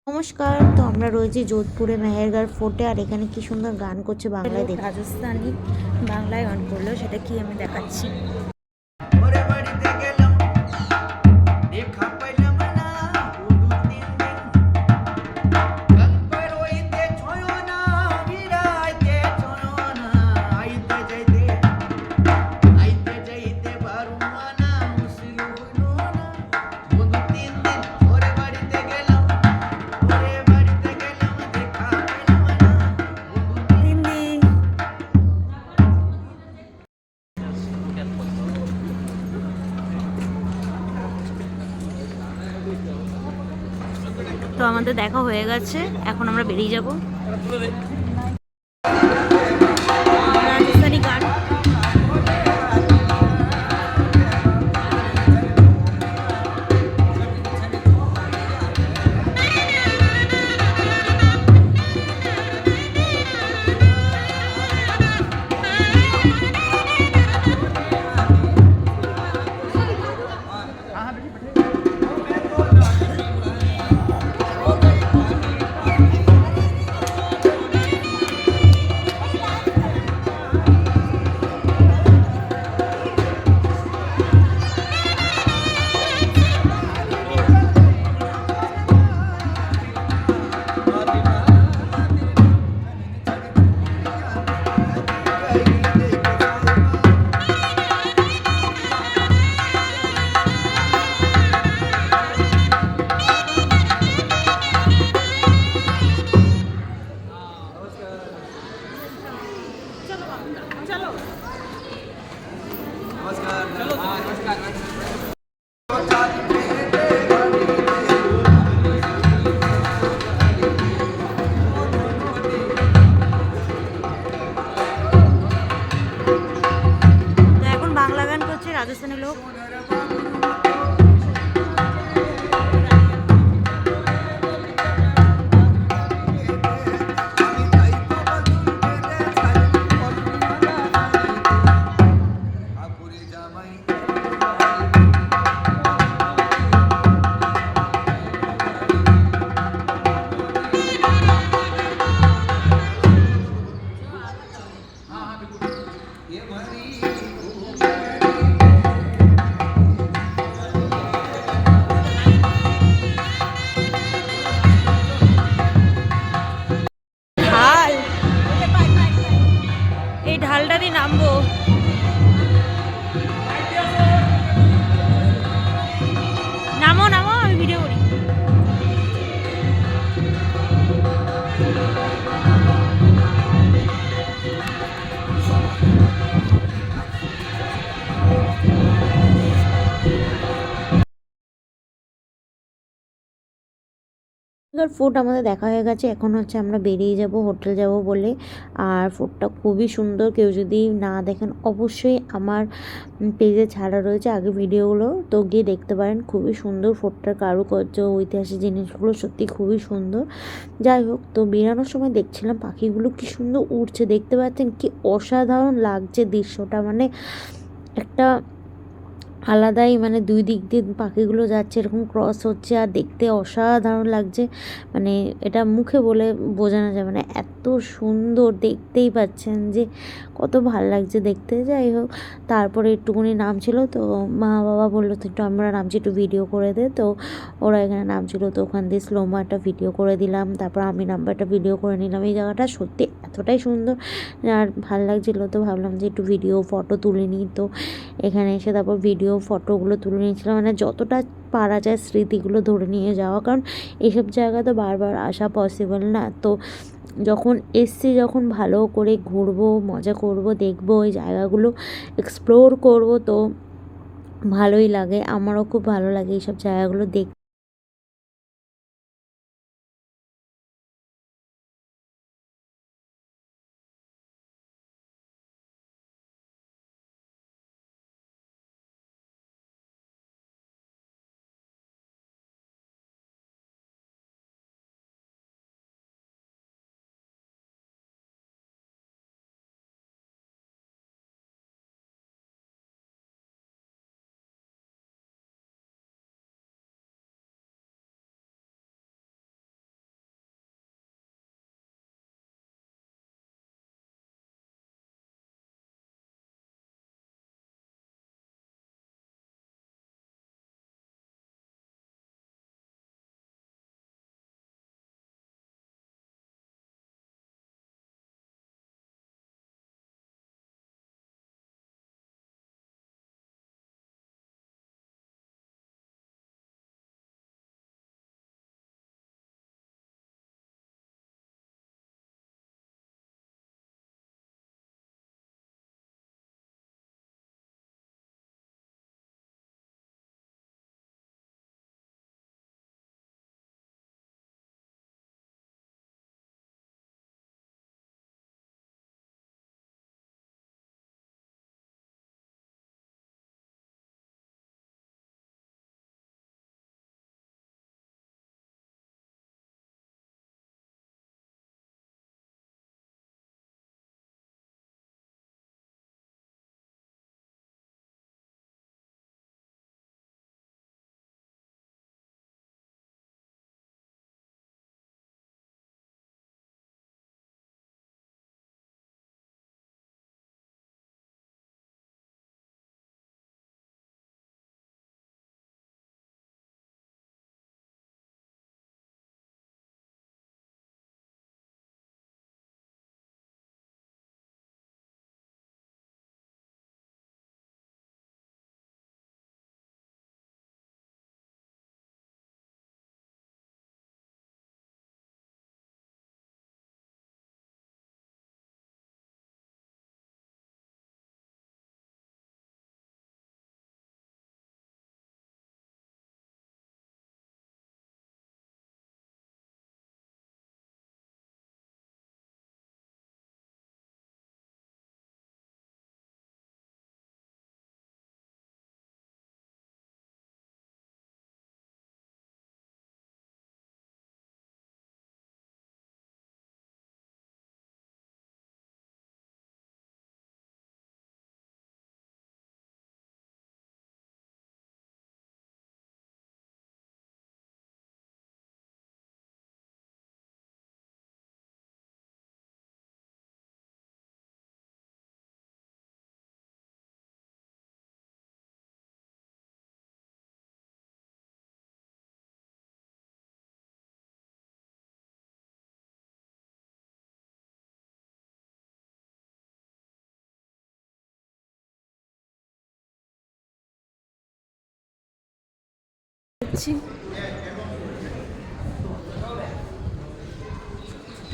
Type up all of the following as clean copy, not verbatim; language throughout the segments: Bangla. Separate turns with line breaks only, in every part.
নমস্কার। তো আমরা রয়েছি যোধপুরে মেহেরগড় ফোর্টে, আর এখানে কি সুন্দর গান করছে বাংলায়। দেখি
রাজস্থানী বাংলায় গান করলো, সেটা কি আমি দেখাচ্ছি। হিন্দি। তো আমাদের দেখা হয়ে গেছে, এখন আমরা বেরিয়ে যাব। রাজস্থানী গান। তো এখন বাংলা গান করছে রাজস্থানী লোক। ঢাল, এই ঢালটা দিয়ে নামবো। নামো নামো, আমি ভিডিও করি।
এবার ফোর্ট আমাদের দেখা হয়ে গেছে, এখন হচ্ছে আমরা বেরিয়ে যাব হোটেল যাব বলে। আর ফোর্টটা খুবই সুন্দর, কেউ যদি না দেখেন অবশ্যই আমার পেজে ছাড়া রয়েছে আগে ভিডিওগুলো, তো গিয়ে দেখতে পারেন। খুবই সুন্দর ফোর্টটার কারুকার্য, ঐতিহাসিক জিনিসগুলো সত্যি খুবই সুন্দর। যাই হোক, তো বেরানোর সময় দেখছিলাম পাখিগুলো কি সুন্দর উড়ছে, দেখতে পাচ্ছেন কি অসাধারণ লাগছে দৃশ্যটা, মানে একটা আলাদাই, মানে দুই দিক দিয়ে পাখিগুলো যাচ্ছে, এরকম ক্রস হচ্ছে, আর দেখতে অসাধারণ লাগছে। মানে এটা মুখে বলে বোঝানো যাবে না, এত সুন্দর, দেখতেই পাচ্ছেন যে কত ভাল লাগছে দেখতে। যাই হোক, তারপরে একটুখানি নামছিল, তো মা বাবা বললো তো একটু আমরা নামছি, একটু ভিডিও করে দে। তো ওরা এখানে নামছিল, তো ওখান দিয়ে স্লোমো একটা ভিডিও করে দিলাম, তারপর আমি নামবো একটা ভিডিও করে নিলাম। এই জায়গাটা সত্যি এতটাই সুন্দর আর ভাল লাগছিলো, তো ভাবলাম যে একটু ভিডিও ফটো তুলে নিই। তো এখানে এসে তারপর ভিডিও ফটোগুলো তুলে নিয়েছিলাম, মানে যতটা পারা যায় স্মৃতিগুলো ধরে নিয়ে যাওয়া, কারণ এইসব জায়গা তো বারবার আসা পসিবল না। তো যখন এসছি, যখন ভালো করে ঘুরবো, মজা করব, দেখবো ওই জায়গাগুলো এক্সপ্লোর করব, তো ভালোই লাগে, আমারও খুব ভালো লাগে এইসব জায়গাগুলো দেখতে।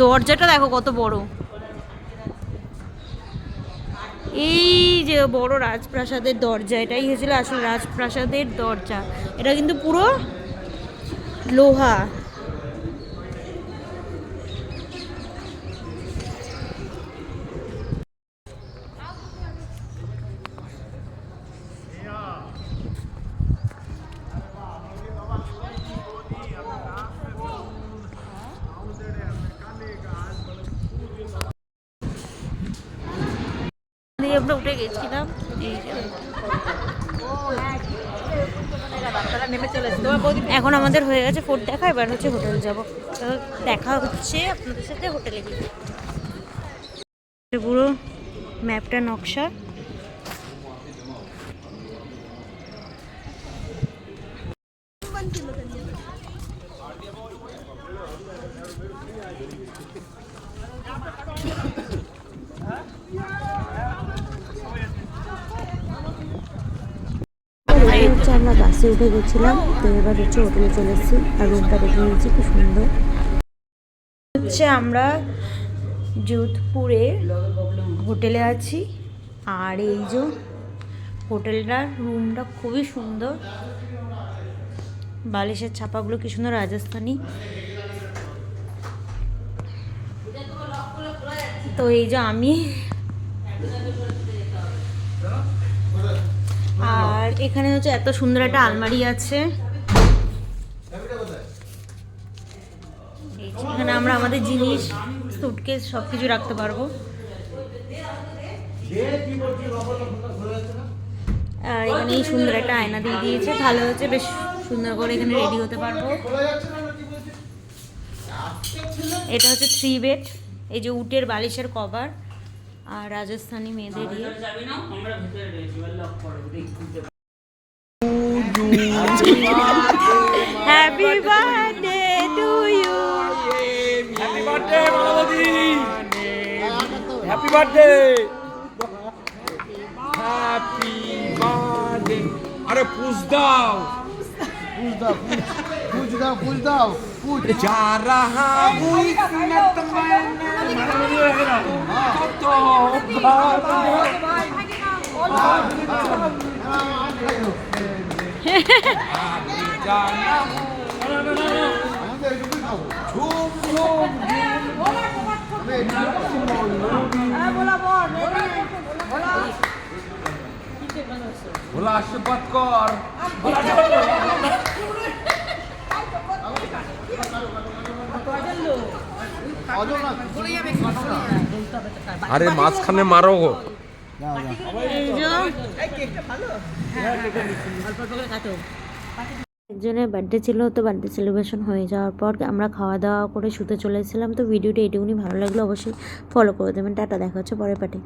দরজাটা দেখো কত বড়। এই যে বড় রাজপ্রাসাদের দরজা, এটাই হয়েছিল আসলে রাজপ্রাসাদের দরজা। এটা কিন্তু পুরো লোহা। আমরা উঠে গেছিলাম, এখন আমাদের হয়ে গেছে ফোর্ট দেখা, এবার হচ্ছে হোটেল যাব। দেখা হচ্ছে আপনাদের সাথে হোটেলে গিয়ে। পুরো ম্যাপটা নকশা।
হচ্ছে আমরা বাসে উঠে গেছিলাম, তো এবার হচ্ছে হোটেলে চলে এসেছি আর রুমটা দেখে নিয়েছি, খুব সুন্দর।
হচ্ছে আমরা যোধপুরে হোটেলে আছি, আর এই যে হোটেলটার রুমটা খুবই সুন্দর, বালিশের ছাপাগুলো কি সুন্দর রাজস্থানি। তো এই যে আমি, আর এখানে হচ্ছে এত সুন্দর একটা আলমারি আছে, এখানে আমরা আমাদের জিনিস, সুটকেস সব কিছু রাখতে পারবো। আর এখানে এই সুন্দর একটা আয়না দিয়ে দিয়েছে, ভালো হচ্ছে, বেশ সুন্দর করে এখানে রেডি হতে পারবো। এটা হচ্ছে 3 বেড, এই যে উটের বালিশের কভার, আর রাজস্থানী মেয়েদের happy birthday to you.
Happy birthday Malabati, happy birthday, happy birthday. আরে পুজ দাও, পুজ দাও, পুজ দাও, পুজ দাও, পুজ যা রাহা হুই সিনত मैंने মালাবতী হয়ে গেল কত ভোলা আশীর্বাদ কর। আরে মাঝখানে মারো গো।
একজনের বার্থডে ছিল, তো বার্থডে সেলিব্রেশন হয়ে যাওয়ার পর আমরা খাওয়া দাওয়া করে শুতে চলে এসেছিলাম। তো ভিডিওটা এটুকুনি, ভালো লাগলো অবশ্যই ফলো করে দেবেন। টাটা, দেখা হচ্ছে পরের পার্টে।